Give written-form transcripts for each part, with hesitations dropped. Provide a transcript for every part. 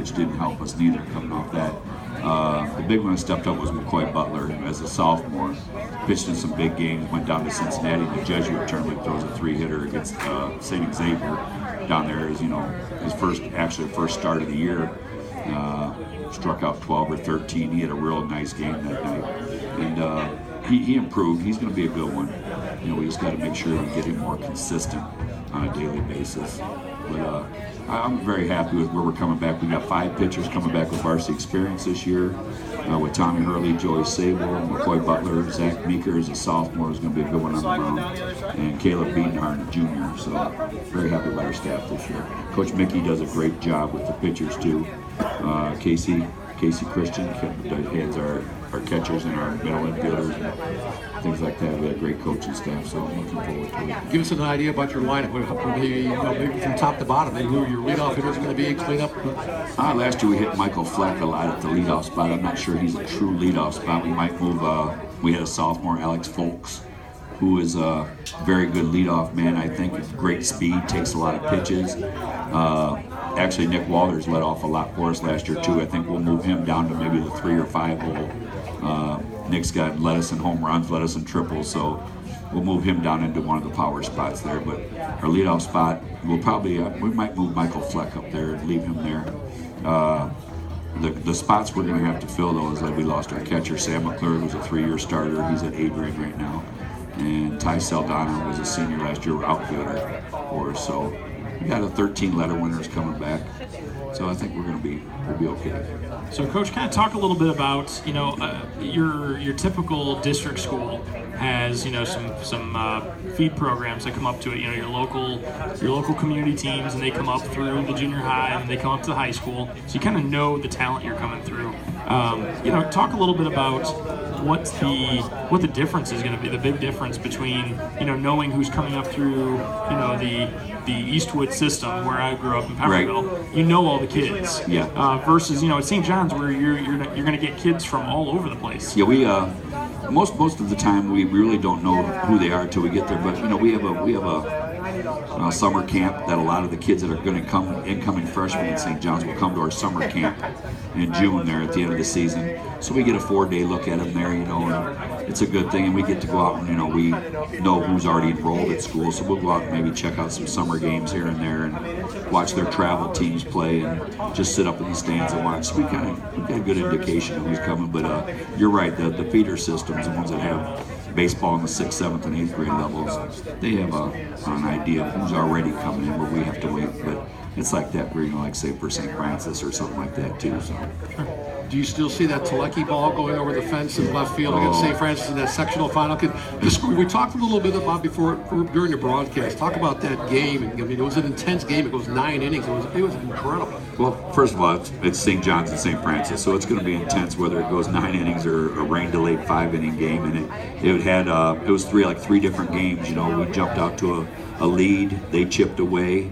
which didn't help us neither coming off that. The big one that stepped up was McCoy Butler as a sophomore. Pitched in some big games, went down to Cincinnati in the Jesuit tournament, throws a 3-hitter against St. Xavier down there. As his first start of the year. Struck out 12 or 13. He had a real nice game that night, and he improved. He's going to be a good one. We just got to make sure we get him more consistent on a daily basis. But I'm very happy with where we're coming back. We got 5 pitchers coming back with varsity experience this year, with Tommy Hurley, Joey Sable, McCoy Butler, Zach Meeker as a sophomore is going to be a good one on the mound, and Caleb Bedenhardt, a junior. So very happy about our staff this year. Coach Mickey does a great job with the pitchers too. Casey Christian heads our catchers and our middle infielders and things like that. We have a great coaching staff, so I'm looking forward to it. Give us an idea about your lineup, maybe from top to bottom, maybe who your leadoff hitter is going to be, clean up. Last year we hit Michael Fleck a lot at the leadoff spot. I'm not sure he's a true leadoff spot. We might move, we had a sophomore, Alex Folks, who is a very good leadoff man, I think, with great speed, takes a lot of pitches. Actually, Nick Walters led off a lot for us last year too. I think we'll move him down to maybe the 3 or 5 hole. Nick's led us in home runs, led us in triples, so we'll move him down into one of the power spots there. But our leadoff spot, we'll probably we might move Michael Fleck up there and leave him there. The spots we're going to have to fill though is like we lost our catcher Sam McClure, who's a 3-year starter. He's at A-grade right now, and Ty Saldana was a senior last year, outfielder for us. So we got a 13 letter winners coming back, so I think we'll be okay. So, Coach, kind of talk a little bit about your typical district school has some feed programs that come up to it. Your local community teams, and they come up through the junior high and they come up to the high school. So you kind of know the talent you're coming through. Talk a little bit about what the difference is going to be. The big difference between knowing who's coming up through the Eastwood system where I grew up in Pepperville. Right. You know all the kids. Yeah. Versus at St. John's where you're going to get kids from all over the place. Yeah, we most of the time we really don't know who they are until we get there. But we have a summer camp that a lot of the kids that are going to come, incoming freshmen in St. John's, will come to our summer camp in June there at the end of the season. So we get a 4-day look at them there, and it's a good thing. And we get to go out and we know who's already enrolled at school, so we'll go out and maybe check out some summer games here and there and watch their travel teams play and just sit up in the stands and watch. So we get a good indication of who's coming. But you're right, the feeder systems, the ones that have baseball in the 6th, 7th, and 8th grade levels, they have an idea of who's already coming in where we have to wait. But it's like that where, like say for St. Francis or something like that too. So. Do you still see that Telecki ball going over the fence in left field against St. Francis in that sectional final? We talked a little bit about during the broadcast. Talk about that game. It was an intense game. It goes 9 innings. It was incredible. Well, first of all, it's St. John's and St. Francis, so it's going to be intense whether it goes 9 innings or a rain-delayed 5-inning game. And it was three different games. We jumped out to a lead. They chipped away.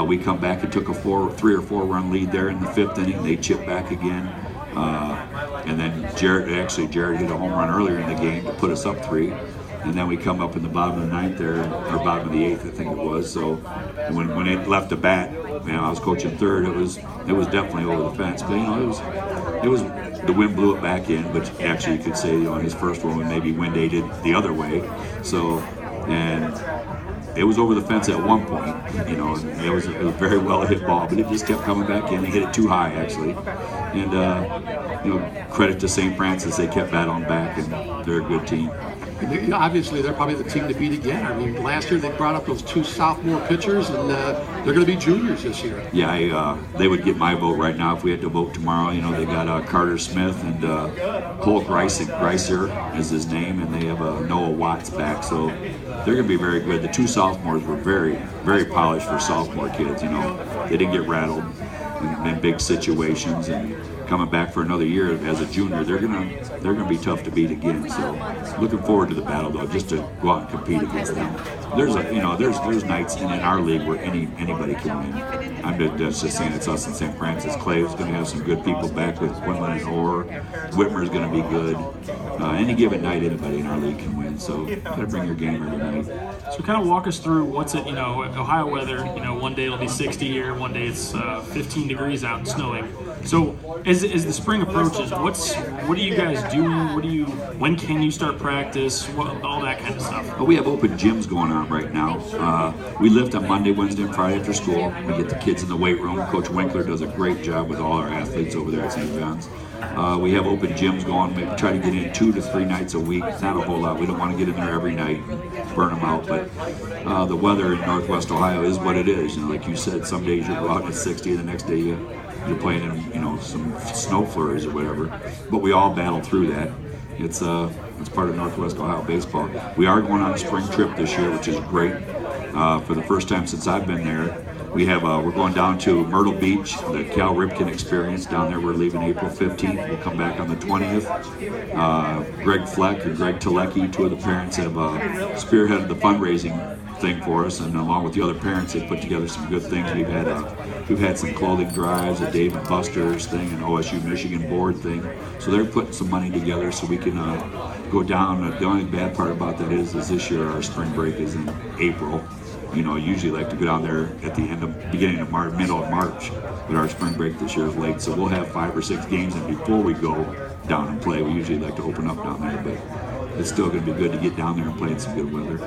We come back and took a 3 or 4 run lead there in the 5th inning. They chipped back again. And then Jared hit a home run earlier in the game to put us up 3. And then we come up in the bottom of the 9th there, or bottom of the 8th, I think it was. So when it left the bat, I was coaching third. It was definitely over the fence. But it was the wind blew it back in. But actually, you could say his first one maybe wind aided the other way. So it was over the fence at one point, and it was a very well hit ball, but it just kept coming back in. They hit it too high, actually. And, credit to St. Francis, they kept battling back, and they're a good team. Obviously, they're probably the team to beat again. Last year they brought up those 2 sophomore pitchers, and they're going to be juniors this year. Yeah, they would get my vote right now if we had to vote tomorrow. They got Carter Smith and Cole Greiser is his name, and they have Noah Watts back, so they're going to be very good. The 2 sophomores were very, very polished for sophomore kids. They didn't get rattled in big situations and coming back for another year as a junior, they're gonna be tough to beat again. So looking forward to the battle though, just to go out and compete against them. There's nights in our league where anybody can win. I'm just saying it's us in St. Francis. Clay's going to have some good people back with Quinlan and Orr. Whitmer's going to be good. Any given night, anybody in our league can win. So got to bring your game every night. So kind of walk us through what's it, Ohio weather, one day it'll be 60 here, one day it's 15 degrees out and snowing. So as the spring approaches, what are you guys doing? When can you start practice? All that kind of stuff. We have open gyms going on right now. We lift on Monday, Wednesday, and Friday after school. We get the kids in the weight room. Coach Winkler does a great job with all our athletes over there at St. John's. We have open gyms going. We try to get in 2 to 3 nights a week. It's not a whole lot. We don't want to get in there every night and burn them out. But the weather in Northwest Ohio is what it is. Like you said, some days you go out and it's 60, the next day you're playing in some snow flurries or whatever. But we all battle through that. It's part of Northwest Ohio baseball. We are going on a spring trip this year, which is great. For the first time since I've been there, we're going down to Myrtle Beach, the Cal Ripken Experience down there. We're leaving April 15th. We'll come back on the 20th. Greg Fleck and Greg Telecki, 2 of the parents, have spearheaded the fundraising thing for us, and along with the other parents, they put together some good things. We've had some clothing drives, a Dave and Buster's thing, an OSU Michigan board thing. So they're putting some money together so we can go down. The only bad part about that is this year our spring break is in April. Usually like to go down there at the beginning of March, middle of March, but our spring break this year is late, so we'll have 5 or 6 games, and before we go down and play, we usually like to open up down there, but it's still going to be good to get down there and play in some good weather.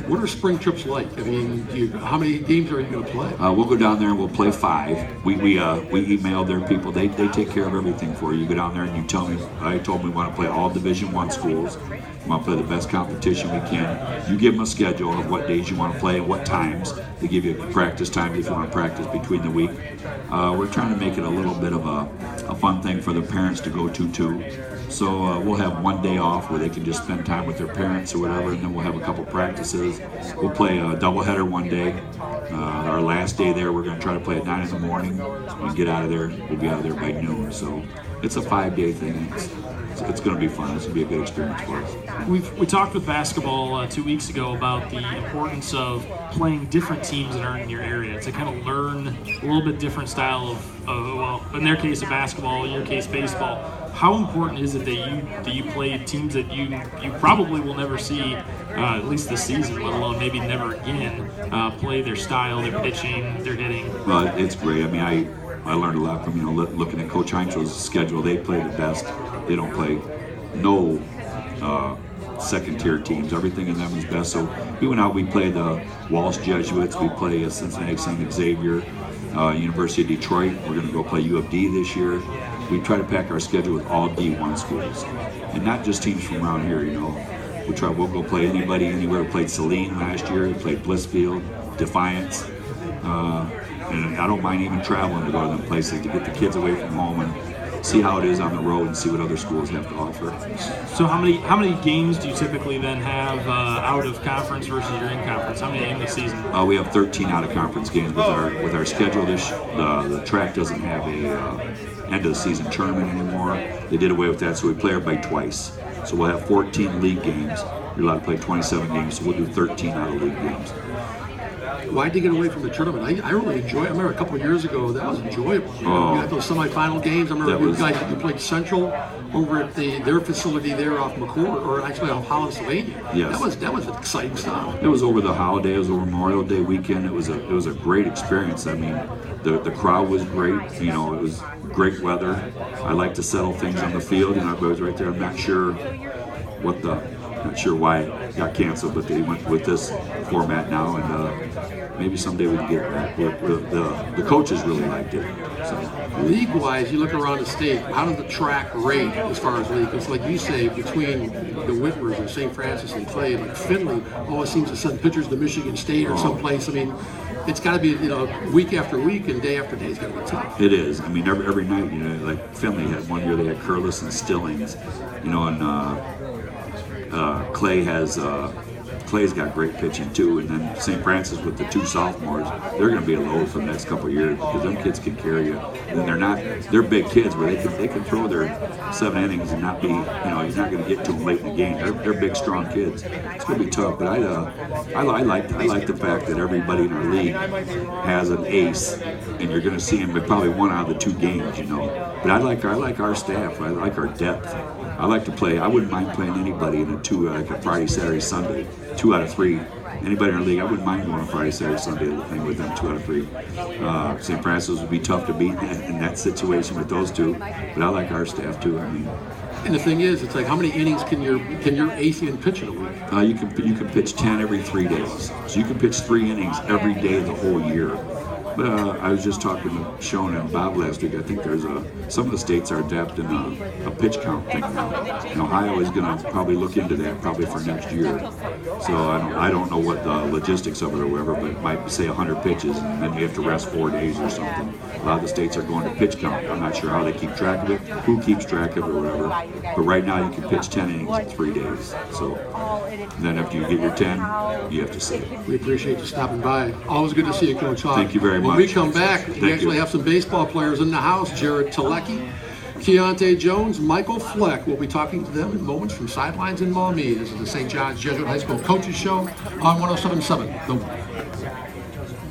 What are spring trips like? I mean, how many games are you going to play? We'll go down there and we'll play 5. We email their people. They take care of everything for you. You go down there and you tell me. I told them we want to play all Division I schools. We want to play the best competition we can. You give them a schedule of what days you want to play and what times. They give you practice time if you want to practice between the week. We're trying to make it a little bit of a fun thing for the parents to go to too. So we'll have 1 day off where they can just spend time with their parents or whatever, and then we'll have a couple practices. We'll play a doubleheader 1 day. Our last day there, we're going to try to play at 9 in the morning. We'll get out of there. We'll be out of there by noon. So it's a 5-day thing. It's going to be fun. It's going to be a good experience for us. We talked with basketball 2 weeks ago about the importance of playing different teams that are in your area to kind of learn a little bit different style of in their case of basketball, in your case baseball. How important is it that you play teams that you probably will never see, at least this season, let alone maybe never again, play their style, their pitching, their hitting? Well, it's great. I mean, I learned a lot from looking at Coach Heinzel's schedule. They play the best. They don't play no second-tier teams. Everything in them is best. So we went out. We played the Walsh Jesuits. We play Cincinnati St. Xavier, University of Detroit. We're going to go play U of D this year. We try to pack our schedule with all D1 schools, and not just teams from around here. We'll go play anybody anywhere. We played Saline last year. We played Blissfield, Defiance. And I don't mind even traveling to go to them places to get the kids away from home and see how it is on the road and see what other schools have to offer. So how many games do you typically then have out of conference versus your in conference? How many in the season? We have 13 out of conference games with our schedule. The track doesn't have a end of the season tournament anymore. They did away with that, so we play everybody twice. So we'll have 14 league games. You're allowed to play 27 games, so we'll do 13 out of league games. Why'd you get away from the tournament? I really enjoy it. I remember a couple of years ago, that was enjoyable. You had those semifinal games. I remember you guys played Central over at their facility there off McCord, or actually off Holland, Sylvania. Yes. That was exciting stuff. It was over the holiday. It was over Memorial Day weekend. It was a great experience. I mean, the crowd was great. It was great weather. I like to settle things on the field, and everybody was right there. I'm not sure why it got canceled, but they went with this format now, and maybe someday we can get it back. The coaches really liked it. So. League-wise, you look around the state, how does the track rate as far as league? It's like you say, between the Whitmers and St. Francis and Clay, like Findlay always seems to send pitchers to Michigan State or someplace. I mean, it's got to be, week after week and day after day. It's got to be tough. It is. I mean, every night, like Findlay had one year, they had Curlis and Stillings, and Clay has Clay's got great pitching too, and then St. Francis with the 2 sophomores, they're going to be a load for the next couple of years because them kids can carry you. And they're big kids where they can throw their 7 innings and not be, you're not going to get to them late in the game. They're big, strong kids. It's going to be tough, but I like the fact that everybody in our league has an ace, and you're going to see him in probably 1 out of the 2 games, But I like our staff. I like our depth. I like to play. I wouldn't mind playing anybody in like a Friday, Saturday, Sunday, 2 out of 3. Anybody in our league, I wouldn't mind going on Friday, Saturday, Sunday thing with them 2 out of 3. St. Francis would be tough to beat in that situation with those 2, but I like our staff too. And the thing is, it's like, how many innings can your ACN pitch in a week? You can pitch 10 every 3 days, so you can pitch 3 innings every day the whole year. But I was just talking to Sean and Bob last week. I think there's some of the states are adapting a pitch count thing now. And Ohio is going to probably look into that probably for next year. So I don't know what the logistics of it or whatever, but it might say 100 pitches and then you have to rest 4 days or something. A lot of the states are going to pitch count. I'm not sure how they keep track of it, who keeps track of it or whatever. But right now you can pitch 10 innings in 3 days. So then after you get your 10, you have to sit. We appreciate you stopping by. Always good to see you, Coach Hawk. Thank you very much. When we come back, we actually have some baseball players in the house. Jared Telecki, Keontae Jones, Michael Fleck. We'll be talking to them in moments from Sidelines in Maumee. This is the St. John's Jesuit High School Coaches Show on 107.7 The One.